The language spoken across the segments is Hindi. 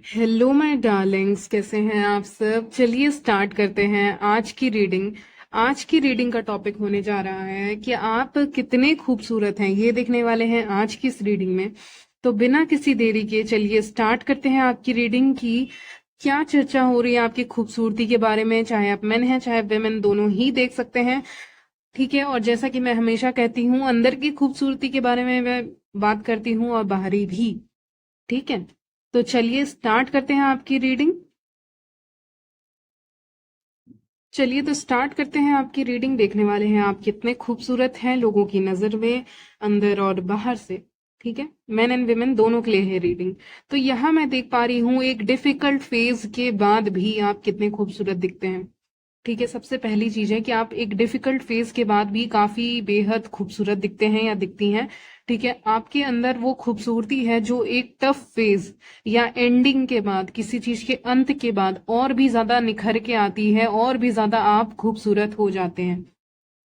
हेलो माय डार्लिंग्स, कैसे हैं आप सब। चलिए स्टार्ट करते हैं आज की रीडिंग। आज की रीडिंग का टॉपिक होने जा रहा है कि आप कितने खूबसूरत हैं, ये देखने वाले हैं आज की इस रीडिंग में। तो बिना किसी देरी के चलिए स्टार्ट करते हैं आपकी रीडिंग की। क्या चर्चा हो रही है आपकी खूबसूरती के बारे में, चाहे आप मेन हैं चाहे वेमेन, दोनों ही देख सकते हैं। ठीक है, और जैसा कि मैं हमेशा कहती हूँ, अंदर की खूबसूरती के बारे में मैं बात करती हूँ और बाहरी भी। ठीक है, तो चलिए स्टार्ट करते हैं आपकी रीडिंग। चलिए तो स्टार्ट करते हैं आपकी रीडिंग। देखने वाले हैं आप कितने खूबसूरत हैं लोगों की नजर में, अंदर और बाहर से। ठीक है, मेन एंड वुमेन दोनों के लिए है रीडिंग। तो यहाँ मैं देख पा रही हूँ एक डिफिकल्ट फेज के बाद भी आप कितने खूबसूरत दिखते हैं। ठीक है, सबसे पहली चीज है कि आप एक डिफिकल्ट फेज के बाद भी काफी बेहद खूबसूरत दिखते हैं या दिखती हैं। ठीक है, आपके अंदर वो खूबसूरती है जो एक टफ फेज या एंडिंग के बाद, किसी चीज के अंत के बाद और भी ज्यादा निखर के आती है, और भी ज्यादा आप खूबसूरत हो जाते हैं।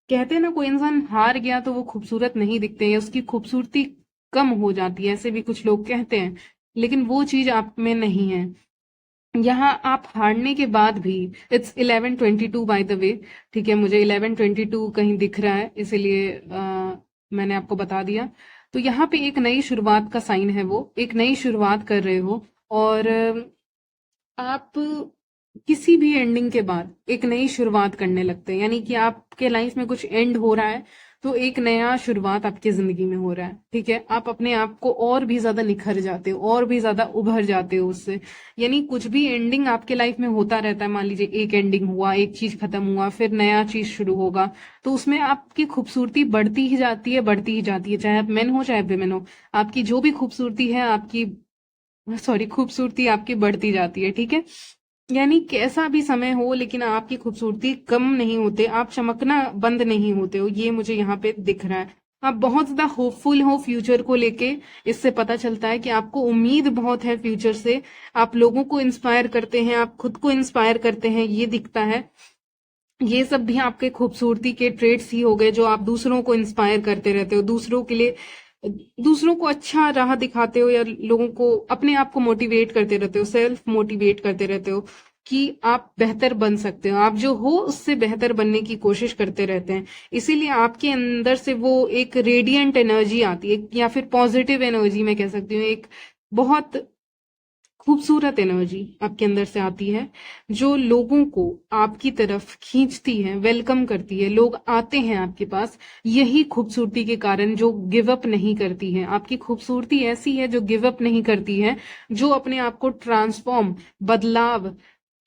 कहते हैं ना, कोई इंसान हार गया तो वो खूबसूरत नहीं दिखते, या उसकी खूबसूरती कम हो जाती है, ऐसे भी कुछ लोग कहते हैं। लेकिन वो चीज आप में नहीं है। यहाँ आप हारने के बाद भी, इट्स 11:22 बाय द वे। ठीक है, मुझे 11:22 कहीं दिख रहा है, इसीलिए मैंने आपको बता दिया। तो यहाँ पे एक नई शुरुआत का साइन है, वो एक नई शुरुआत कर रहे हो। और आप किसी भी एंडिंग के बाद एक नई शुरुआत करने लगते हैं, यानी कि आपके लाइफ में कुछ एंड हो रहा है तो एक नया शुरुआत आपकी जिंदगी में हो रहा है। ठीक है, आप अपने आप को और भी ज्यादा निखर जाते हो, और भी ज्यादा उभर जाते हो उससे। यानी कुछ भी एंडिंग आपके लाइफ में होता रहता है, मान लीजिए एक एंडिंग हुआ, एक चीज खत्म हुआ, फिर नया चीज शुरू होगा, तो उसमें आपकी खूबसूरती बढ़ती ही जाती है, बढ़ती ही जाती है, चाहे आप मेन हो चाहे वुमेन हो। आपकी जो भी खूबसूरती है आपकी, सॉरी, खूबसूरती आपकी बढ़ती जाती है। ठीक है, यानी कैसा भी समय हो लेकिन आपकी खूबसूरती कम नहीं होते, आप चमकना बंद नहीं होते हो, ये मुझे यहाँ पे दिख रहा है। आप बहुत ज्यादा होपफुल हो फ्यूचर को लेके, इससे पता चलता है कि आपको उम्मीद बहुत है फ्यूचर से। आप लोगों को इंस्पायर करते हैं, आप खुद को इंस्पायर करते हैं, ये दिखता है। ये सब भी आपके खूबसूरती के ट्रेट्स ही हो गए, जो आप दूसरों को इंस्पायर करते रहते हो, दूसरों के लिए, दूसरों को अच्छा राह दिखाते हो, या लोगों को, अपने आप को मोटिवेट करते रहते हो, सेल्फ मोटिवेट करते रहते हो कि आप बेहतर बन सकते हो, आप जो हो उससे बेहतर बनने की कोशिश करते रहते हैं। इसीलिए आपके अंदर से वो एक रेडियंट एनर्जी आती है, या फिर पॉजिटिव एनर्जी मैं कह सकती हूँ, एक बहुत खूबसूरत एनर्जी आपके अंदर से आती है, जो लोगों को आपकी तरफ खींचती है, वेलकम करती है, लोग आते हैं आपके पास यही खूबसूरती के कारण, जो गिव अप नहीं करती है। आपकी खूबसूरती ऐसी है जो गिव अप नहीं करती है, जो अपने आप को ट्रांसफॉर्म, बदलाव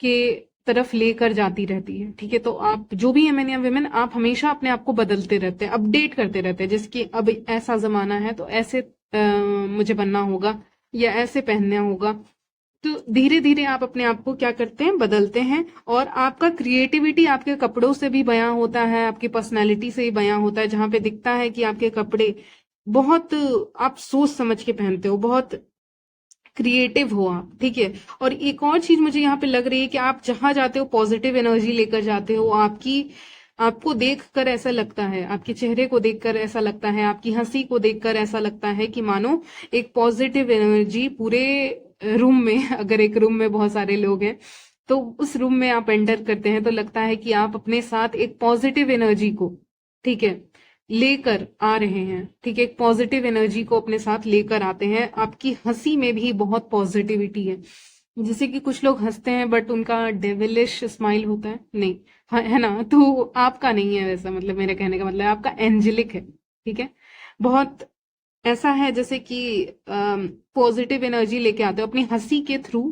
के तरफ लेकर जाती रहती है। ठीक है, तो आप जो भी है, मैन या वुमेन, आप हमेशा अपने आप को बदलते रहते हैं, अपडेट करते रहते हैं, जैसे कि अब ऐसा जमाना है तो ऐसे मुझे बनना होगा, या ऐसे पहनना होगा। तो धीरे धीरे आप अपने आप को क्या करते हैं, बदलते हैं। और आपका क्रिएटिविटी आपके कपड़ों से भी बयां होता है, आपकी पर्सनैलिटी से ही बयां होता है, जहां पे दिखता है कि आपके कपड़े बहुत, आप सोच समझ के पहनते हो, बहुत क्रिएटिव हो आप। ठीक है, और एक और चीज मुझे यहाँ पे लग रही है कि आप जहां जाते हो पॉजिटिव एनर्जी लेकर जाते हो। आपकी, आपको देखकर ऐसा लगता है, आपके चेहरे को देखकर ऐसा लगता है, आपकी हंसी को देखकर ऐसा लगता है कि मानो एक पॉजिटिव एनर्जी पूरे रूम में अगर एक रूम में बहुत सारे लोग हैं, तो उस रूम में आप एंटर करते हैं तो लगता है कि आप अपने साथ एक पॉजिटिव एनर्जी को, ठीक है, लेकर आ रहे हैं। ठीक है, एक पॉजिटिव एनर्जी को अपने साथ लेकर आते हैं। आपकी हंसी में भी बहुत पॉजिटिविटी है। जैसे कि कुछ लोग हंसते हैं बट उनका डेविलिश स्माइल होता है, नहीं, हाँ, है ना, तो आपका नहीं है वैसा, मतलब मेरे कहने का मतलब आपका एंजेलिक है। ठीक है, बहुत ऐसा है जैसे कि पॉजिटिव एनर्जी लेके आते हो अपनी हंसी के थ्रू,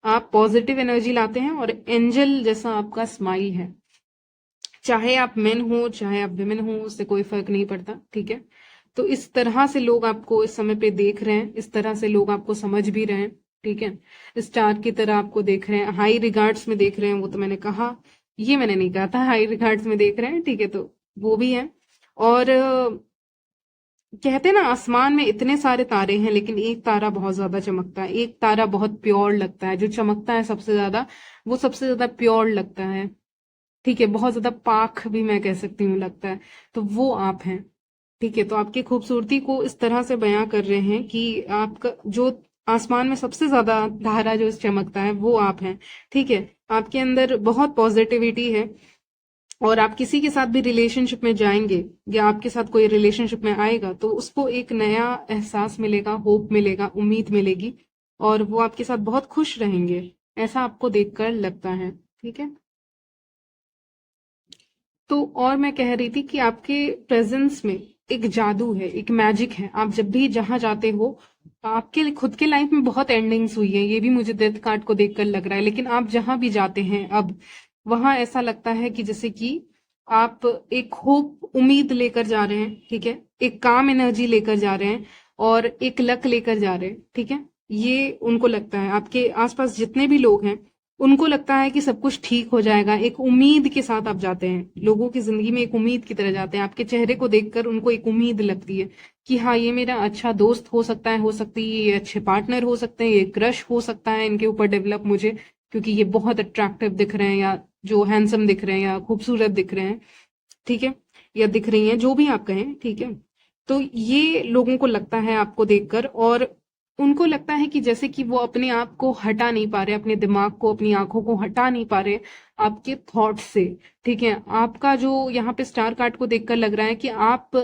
आप पॉजिटिव एनर्जी लाते हैं, और एंजल जैसा आपका स्माइल है। चाहे आप मेन हो चाहे आप विमेन हो, उससे कोई फर्क नहीं पड़ता। ठीक है, तो इस तरह से लोग आपको इस समय पे देख रहे हैं, इस तरह से लोग आपको समझ भी रहे हैं। ठीक है, स्टार की तरह आपको देख रहे हैं, हाई रिगार्ड्स में देख रहे हैं, वो तो मैंने कहा, ये मैंने नहीं कहा था, हाई रिगार्ड्स में देख रहे हैं। ठीक है, तो वो भी है। और कहते हैं ना, आसमान में इतने सारे तारे हैं लेकिन एक तारा बहुत ज्यादा चमकता है, एक तारा बहुत प्योर लगता है, जो चमकता है सबसे ज्यादा, वो सबसे ज्यादा प्योर लगता है। ठीक है, बहुत ज्यादा पाक भी मैं कह सकती हूँ लगता है, तो वो आप हैं। ठीक है, तो आपकी खूबसूरती को इस तरह से बयां कर रहे हैं कि आपका जो आसमान में सबसे ज्यादा तारा जो चमकता है वो आप हैं। ठीक है, आपके अंदर बहुत पॉजिटिविटी है, और आप किसी के साथ भी रिलेशनशिप में जाएंगे या आपके साथ कोई रिलेशनशिप में आएगा तो उसको एक नया एहसास मिलेगा, होप मिलेगा, उम्मीद मिलेगी, और वो आपके साथ बहुत खुश रहेंगे, ऐसा आपको देखकर लगता है। ठीक है, तो और मैं कह रही थी कि आपके प्रेजेंस में एक जादू है, एक मैजिक है। आप जब भी जहां जाते हो, आपके खुद के लाइफ में बहुत एंडिंग्स हुई है, ये भी मुझे डेथ कार्ड को देखकर लग रहा है, लेकिन आप जहां भी जाते हैं अब, वहां ऐसा लगता है कि जैसे कि आप एक होप, उम्मीद लेकर जा रहे हैं। ठीक है, एक काम एनर्जी लेकर जा रहे हैं, और एक लक लेकर जा रहे हैं। ठीक है, ये उनको लगता है, आपके आसपास जितने भी लोग हैं उनको लगता है कि सब कुछ ठीक हो जाएगा। एक उम्मीद के साथ आप जाते हैं, लोगों की जिंदगी में एक उम्मीद की तरह जाते हैं। आपके चेहरे को देखकर उनको एक उम्मीद लगती है कि हाँ, ये मेरा अच्छा दोस्त हो सकता है, हो सकती है ये अच्छे पार्टनर हो सकते हैं, ये क्रश हो सकता है इनके ऊपर डेवलप मुझे, क्योंकि ये बहुत अट्रैक्टिव दिख रहे हैं, या जो हैंडसम दिख रहे हैं, या खूबसूरत दिख रहे हैं। ठीक है, या दिख रही हैं, जो भी आप कहें। ठीक है, तो ये लोगों को लगता है आपको देखकर, और उनको लगता है कि जैसे कि वो अपने आप को हटा नहीं पा रहे, अपने दिमाग को, अपनी आंखों को हटा नहीं पा रहे आपके थॉट से। ठीक है, आपका जो यहाँ पे स्टार कार्ड को देखकर लग रहा है कि आप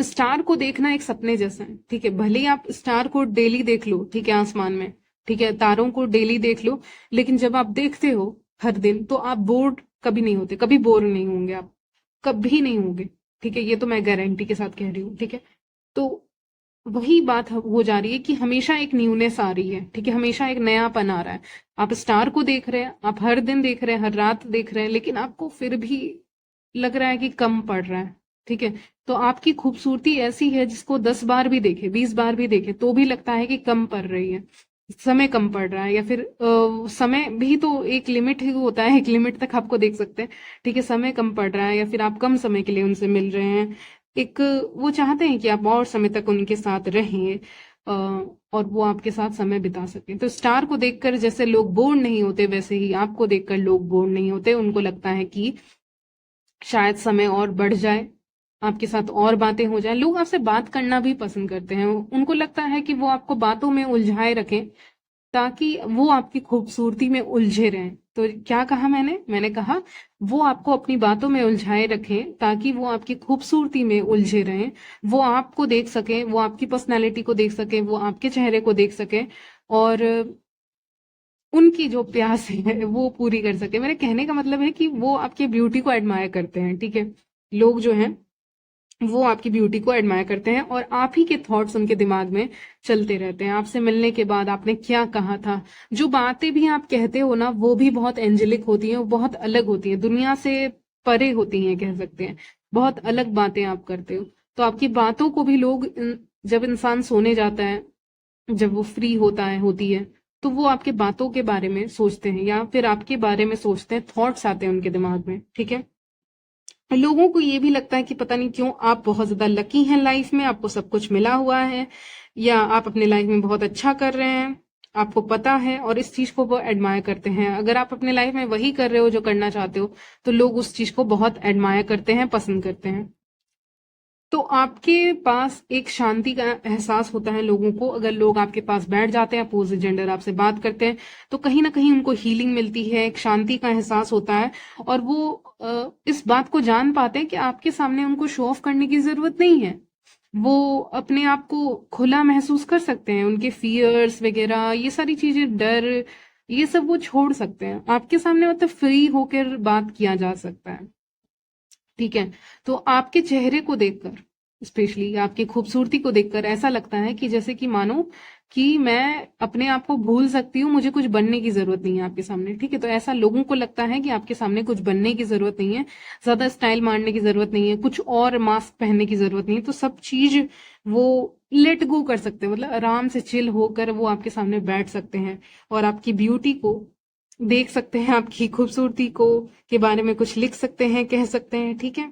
स्टार को देखना एक सपने जैसा है। ठीक है, भले ही आप स्टार को डेली देख लो, ठीक है, आसमान में, ठीक है, तारों को डेली देख लो, लेकिन जब आप देखते हो हर दिन तो आप बोर्ड कभी नहीं होते, कभी बोर नहीं होंगे आप, कभी नहीं होंगे। ठीक है, ये तो मैं गारंटी के साथ कह रही हूँ। ठीक है, तो वही बात हो जा रही है कि हमेशा एक न्यूनेस आ रही है। ठीक है, हमेशा एक नयापन आ रहा है। आप स्टार को देख रहे हैं, आप हर दिन देख रहे हैं, हर रात देख रहे हैं, लेकिन आपको फिर भी लग रहा है कि कम पड़ रहा है। ठीक है, तो आपकी खूबसूरती ऐसी है जिसको 10 बार भी देखे, 20 बार भी देखे, तो भी लगता है कि कम पड़ रही है, समय कम पड़ रहा है, या फिर समय भी तो एक लिमिट ही होता है, एक लिमिट तक आपको देख सकते हैं। ठीक है, समय कम पड़ रहा है, या फिर आप कम समय के लिए उनसे मिल रहे हैं। एक वो चाहते हैं कि आप और समय तक उनके साथ रहें, और वो आपके साथ समय बिता सकें। तो स्टार को देखकर जैसे लोग बोर नहीं होते, वैसे ही आपको देखकर लोग बोर नहीं होते। उनको लगता है कि शायद समय और बढ़ जाए, आपके साथ और बातें हो जाए। लोग आपसे बात करना भी पसंद करते हैं, उनको लगता है कि वो आपको बातों में उलझाए रखें, ताकि वो आपकी खूबसूरती में उलझे रहें। तो क्या कहा मैंने? मैंने कहा वो आपको अपनी बातों में उलझाए रखें, ताकि वो आपकी खूबसूरती में उलझे रहें, वो आपको देख सकें, वो आपकी पर्सनैलिटी को देख सकें, वो आपके चेहरे को देख सकें, और उनकी जो प्यास है वो पूरी कर सके। मेरे कहने का मतलब है कि वो आपके ब्यूटी को एडमायर करते हैं। ठीक है, लोग जो हैं वो आपकी ब्यूटी को एडमायर करते हैं, और आप ही के थॉट्स उनके दिमाग में चलते रहते हैं। आपसे मिलने के बाद आपने क्या कहा था, जो बातें भी आप कहते हो ना, वो भी बहुत एंजेलिक होती हैं, वो बहुत अलग होती हैं, दुनिया से परे होती हैं, कह सकते हैं। बहुत अलग बातें आप करते हो, तो आपकी बातों को भी लोग जब इंसान सोने जाता है, जब वो फ्री होता है, होती है, तो वो आपके बातों के बारे में सोचते हैं, या फिर आपके बारे में सोचते हैं, थॉट्स आते हैं उनके दिमाग में। ठीक है, लोगों को ये भी लगता है कि पता नहीं क्यों आप बहुत ज्यादा लकी हैं लाइफ में, आपको सब कुछ मिला हुआ है, या आप अपने लाइफ में बहुत अच्छा कर रहे हैं, आपको पता है, और इस चीज को वो एडमायर करते हैं। अगर आप अपने लाइफ में वही कर रहे हो जो करना चाहते हो, तो लोग उस चीज को बहुत एडमायर करते हैं, पसंद करते हैं। तो आपके पास एक शांति का एहसास होता है लोगों को। अगर लोग आपके पास बैठ जाते हैं, अपोजिट जेंडर आपसे बात करते हैं, तो कहीं ना कहीं उनको हीलिंग मिलती है, एक शांति का एहसास होता है, और वो इस बात को जान पाते हैं कि आपके सामने उनको शो ऑफ करने की जरूरत नहीं है। वो अपने आप को खुला महसूस कर सकते हैं, उनके फियर्स वगैरह, ये सारी चीजें, डर, ये सब वो छोड़ सकते हैं आपके सामने, मतलब फ्री होकर बात किया जा सकता है। ठीक है, तो आपके चेहरे को देखकर, स्पेशली आपकी खूबसूरती को देखकर, ऐसा लगता है कि जैसे कि मानो कि मैं अपने आप को भूल सकती हूँ, मुझे कुछ बनने की जरूरत नहीं है आपके सामने। ठीक है, तो ऐसा लोगों को लगता है कि आपके सामने कुछ बनने की जरूरत नहीं है, ज्यादा स्टाइल मारने की जरूरत नहीं है, कुछ और मास्क पहनने की जरूरत नहीं है, तो सब चीज वो लेट गो कर सकते हैं, मतलब आराम से चिल होकर वो आपके सामने बैठ सकते हैं, और आपकी ब्यूटी को देख सकते हैं, आपकी खूबसूरती को के बारे में कुछ लिख सकते हैं, कह सकते हैं। ठीक है,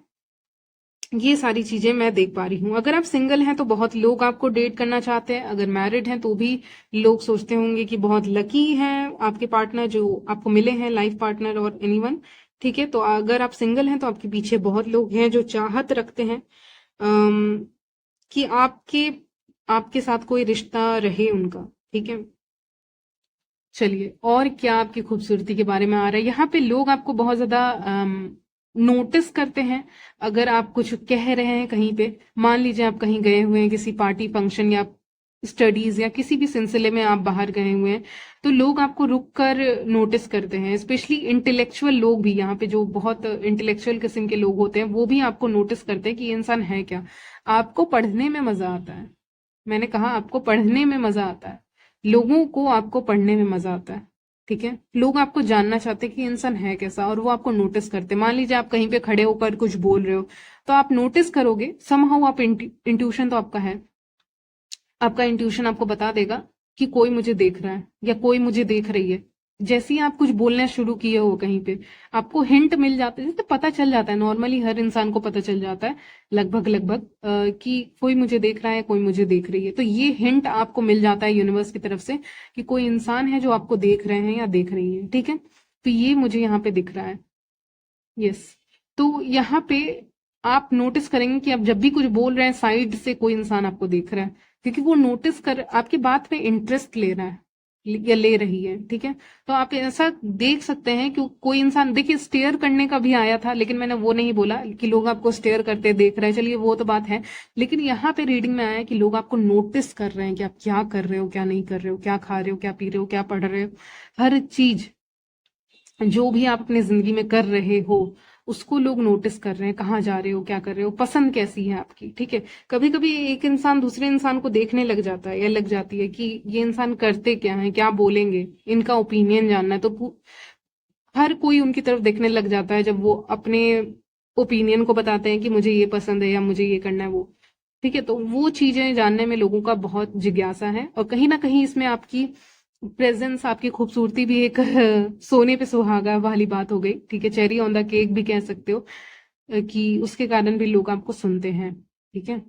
ये सारी चीजें मैं देख पा रही हूँ। अगर आप सिंगल हैं तो बहुत लोग आपको डेट करना चाहते हैं, अगर मैरिड हैं तो भी लोग सोचते होंगे कि बहुत लकी हैं आपके पार्टनर जो आपको मिले हैं, लाइफ पार्टनर और एनीवन। ठीक है, तो अगर आप सिंगल हैं तो आपके पीछे बहुत लोग हैं जो चाहत रखते हैं कि आपके आपके साथ कोई रिश्ता रहे उनका, ठीक है। चलिए, और क्या आपकी खूबसूरती के बारे में आ रहा है? यहाँ पे लोग आपको बहुत ज्यादा नोटिस करते हैं। अगर आप कुछ कह रहे हैं कहीं पे, मान लीजिए आप कहीं गए हुए हैं किसी पार्टी फंक्शन या स्टडीज या किसी भी सिलसिले में आप बाहर गए हुए हैं, तो लोग आपको रुक कर नोटिस करते हैं। स्पेशली इंटेलेक्चुअल लोग भी, यहाँ पे जो बहुत इंटेलेक्चुअल किस्म के लोग होते हैं वो भी आपको नोटिस करते हैं कि ये इंसान है क्या। आपको पढ़ने में मजा आता है। मैंने कहा आपको पढ़ने में मजा आता है। लोगों को आपको पढ़ने में मजा आता है, ठीक है। लोग आपको जानना चाहते हैं कि इंसान है कैसा, और वो आपको नोटिस करते हैं। मान लीजिए आप कहीं पे खड़े होकर कुछ बोल रहे हो, तो आप नोटिस करोगे समहाउ। आप इंट्यूशन तो आपका है, आपका इंट्यूशन आपको बता देगा कि कोई मुझे देख रहा है या कोई मुझे देख रही है। जैसे ही आप कुछ बोलना शुरू किए हो कहीं पे, आपको हिंट मिल जाता है, जैसे पता चल जाता है। नॉर्मली हर इंसान को पता चल जाता है लगभग लगभग कि कोई मुझे देख रहा है, कोई मुझे देख रही है। तो ये हिंट आपको मिल जाता है यूनिवर्स की तरफ से कि कोई इंसान है जो आपको देख रहे हैं या देख रही है, ठीक है। तो ये मुझे यहाँ पे दिख रहा है। यस। तो यहाँ पे आप नोटिस करेंगे कि आप जब भी कुछ बोल रहे हैं साइड से कोई इंसान आपको देख रहा है, क्योंकि वो नोटिस कर आपकी बात में इंटरेस्ट ले रहा है या ले रही है, ठीक है। तो आप ऐसा देख सकते हैं कि कोई इंसान, देखिए स्टेयर करने का भी आया था, लेकिन मैंने वो नहीं बोला कि लोग आपको स्टेयर करते देख रहे हैं, चलिए वो तो बात है। लेकिन यहाँ पे रीडिंग में आया कि लोग आपको नोटिस कर रहे हैं कि आप क्या कर रहे हो, क्या नहीं कर रहे हो, क्या खा रहे हो, क्या पी रहे हो, क्या पढ़ रहे हो। हर चीज जो भी आप अपनी जिंदगी में कर रहे हो उसको लोग नोटिस कर रहे हैं। कहाँ जा रहे हो, क्या कर रहे हो, पसंद कैसी है आपकी, ठीक है। कभी कभी एक इंसान दूसरे इंसान को देखने लग जाता है या लग जाती है कि ये इंसान करते क्या है, क्या बोलेंगे, इनका ओपिनियन जानना है। तो हर कोई उनकी तरफ देखने लग जाता है जब वो अपने ओपिनियन को बताते हैं कि मुझे ये पसंद है या मुझे ये करना है, वो, ठीक है। तो वो चीजें जानने में लोगों का बहुत जिज्ञासा है, और कहीं ना कहीं इसमें आपकी प्रेजेंस, आपकी खूबसूरती भी एक सोने पे सुहागा वाली बात हो गई, ठीक है। चेरी ऑन द केक भी कह सकते हो कि उसके कारण भी लोग आपको सुनते हैं, ठीक है।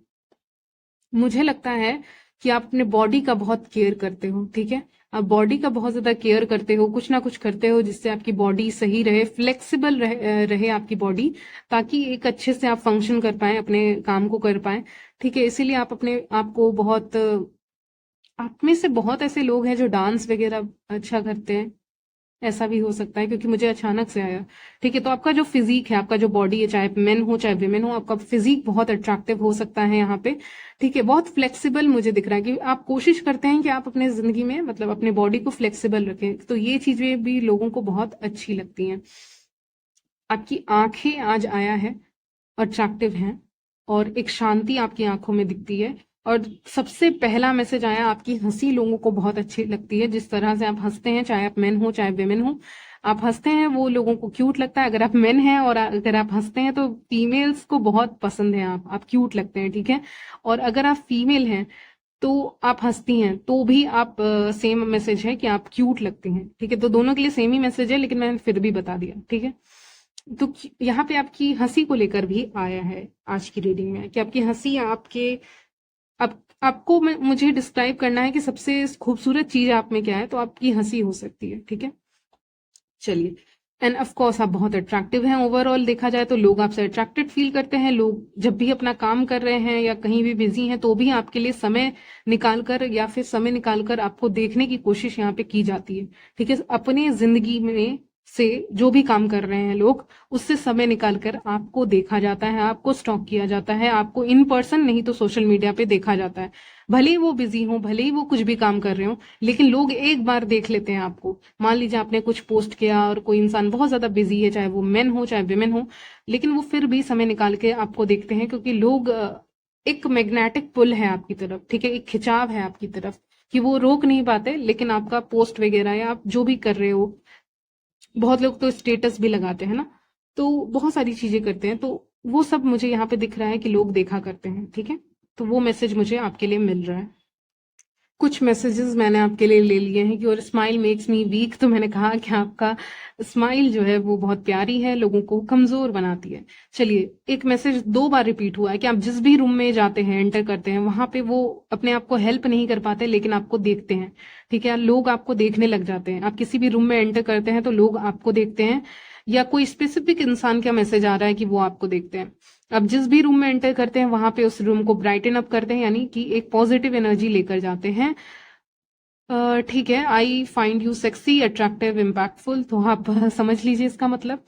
मुझे लगता है कि आप अपने बॉडी का बहुत केयर करते हो, ठीक है। आप बॉडी का बहुत ज्यादा केयर करते हो, कुछ ना कुछ करते हो जिससे आपकी बॉडी सही रहे, फ्लेक्सिबल रहे आपकी बॉडी, ताकि एक अच्छे से आप फंक्शन कर पाए, अपने काम को कर पाए, ठीक है। इसीलिए आप अपने आप को बहुत, आप में से बहुत ऐसे लोग हैं जो डांस वगैरह अच्छा करते हैं। ऐसा भी हो सकता है क्योंकि मुझे अचानक से आया, ठीक है। तो आपका जो फिजिक है, आपका जो बॉडी है, चाहे मेन हो चाहे विमेन हो, आपका फिजिक बहुत अट्रैक्टिव हो सकता है यहाँ पे, ठीक है। बहुत फ्लेक्सिबल मुझे दिख रहा है कि आप कोशिश करते हैं कि आप अपने जिंदगी में मतलब अपने बॉडी को फ्लेक्सिबल रखें। तो ये चीजें भी लोगों को बहुत अच्छी लगती हैं। आपकी आंखें आज आया है, अट्रैक्टिव हैं, और एक शांति आपकी आंखों में दिखती है। और सबसे पहला मैसेज आया, आपकी हंसी लोगों को बहुत अच्छी लगती है। जिस तरह से आप हंसते हैं, चाहे आप मेन हो चाहे वेमेन हो, आप हंसते हैं वो लोगों को क्यूट लगता है। अगर आप मेन हैं और अगर आप हंसते हैं तो फीमेल्स को बहुत पसंद है, आप क्यूट लगते हैं, ठीक है। और अगर आप फीमेल हैं तो आप हंसती हैं तो भी आप, सेम मैसेज है कि आप क्यूट लगती हैं, ठीक है। तो दोनों के लिए सेम ही मैसेज है, लेकिन मैंने फिर भी बता दिया, ठीक है। तो यहाँ पे आपकी हंसी को लेकर भी आया है आज की रीडिंग में कि आपकी हंसी आपके, अब आपको मुझे डिस्क्राइब करना है कि सबसे खूबसूरत चीज आप में क्या है, तो आपकी हंसी हो सकती है, ठीक है। चलिए, एंड ऑफ कोर्स आप बहुत अट्रैक्टिव हैं। ओवरऑल देखा जाए तो लोग आपसे अट्रैक्टेड फील करते हैं। लोग जब भी अपना काम कर रहे हैं या कहीं भी बिजी हैं तो भी आपके लिए समय निकालकर या फिर समय निकालकर आपको देखने की कोशिश यहाँ पे की जाती है, ठीक है। अपने जिंदगी में से जो भी काम कर रहे हैं लोग, उससे समय निकालकर आपको देखा जाता है, आपको स्टॉक किया जाता है, आपको इन पर्सन नहीं तो सोशल मीडिया पे देखा जाता है। भले ही वो बिजी हो, भले ही वो कुछ भी काम कर रहे हो, लेकिन लोग एक बार देख लेते हैं आपको। मान लीजिए आपने कुछ पोस्ट किया और कोई इंसान बहुत ज्यादा बिजी है, चाहे वो मेन हो चाहे विमेन हो, लेकिन वो फिर भी समय निकाल के आपको देखते हैं, क्योंकि लोग, एक मैग्नेटिक पुल है आपकी तरफ, ठीक है, एक खिंचाव है आपकी तरफ कि वो रोक नहीं पाते। लेकिन आपका पोस्ट वगैरह या आप जो भी कर रहे हो, बहुत लोग तो स्टेटस भी लगाते हैं ना, तो बहुत सारी चीजें करते हैं, तो वो सब मुझे यहाँ पे दिख रहा है कि लोग देखा करते हैं, ठीक है। तो वो मैसेज मुझे आपके लिए मिल रहा है। कुछ मैसेजेस मैंने आपके लिए ले लिए हैं कि और स्माइल मेक्स मी वीक, तो मैंने कहा कि आपका स्माइल जो है वो बहुत प्यारी है, लोगों को कमजोर बनाती है। चलिए, एक मैसेज 2 बार रिपीट हुआ है कि आप जिस भी रूम में जाते हैं, एंटर करते हैं, वहां पे वो अपने आप को हेल्प नहीं कर पाते लेकिन आपको देखते हैं, ठीक है। लोग आपको देखने लग जाते हैं, आप किसी भी रूम में एंटर करते हैं तो लोग आपको देखते हैं या कोई स्पेसिफिक इंसान का मैसेज आ रहा है कि वो आपको देखते हैं। अब जिस भी रूम में एंटर करते हैं वहां पे उस रूम को ब्राइटन अप करते हैं, यानी कि एक पॉजिटिव एनर्जी लेकर जाते हैं। ठीक है, I find you sexy, attractive, impactful, तो आप समझ लीजिए इसका मतलब।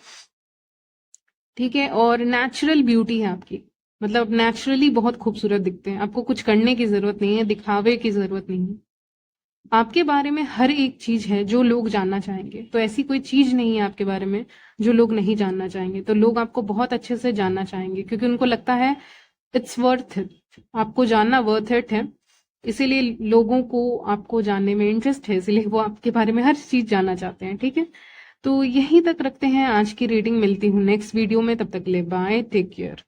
ठीक है, और नेचुरल ब्यूटी है आपकी, मतलब नेचुरली बहुत खूबसूरत दिखते हैं, आपको कुछ करने की जरूरत नहीं है, दिखावे की जरूरत नहीं है। आपके बारे में हर एक चीज है जो लोग जानना चाहेंगे, तो ऐसी कोई चीज नहीं है आपके बारे में जो लोग नहीं जानना चाहेंगे। तो लोग आपको बहुत अच्छे से जानना चाहेंगे क्योंकि उनको लगता है इट्स वर्थ इट, आपको जानना वर्थ इट है। इसीलिए लोगों को आपको जानने में इंटरेस्ट है, इसीलिए वो आपके बारे में हर चीज जानना चाहते हैं। ठीक है, तो यहीं तक रखते हैं आज की रीडिंग। मिलती हूँ नेक्स्ट वीडियो में, तब तक के लिए बाय, टेक केयर।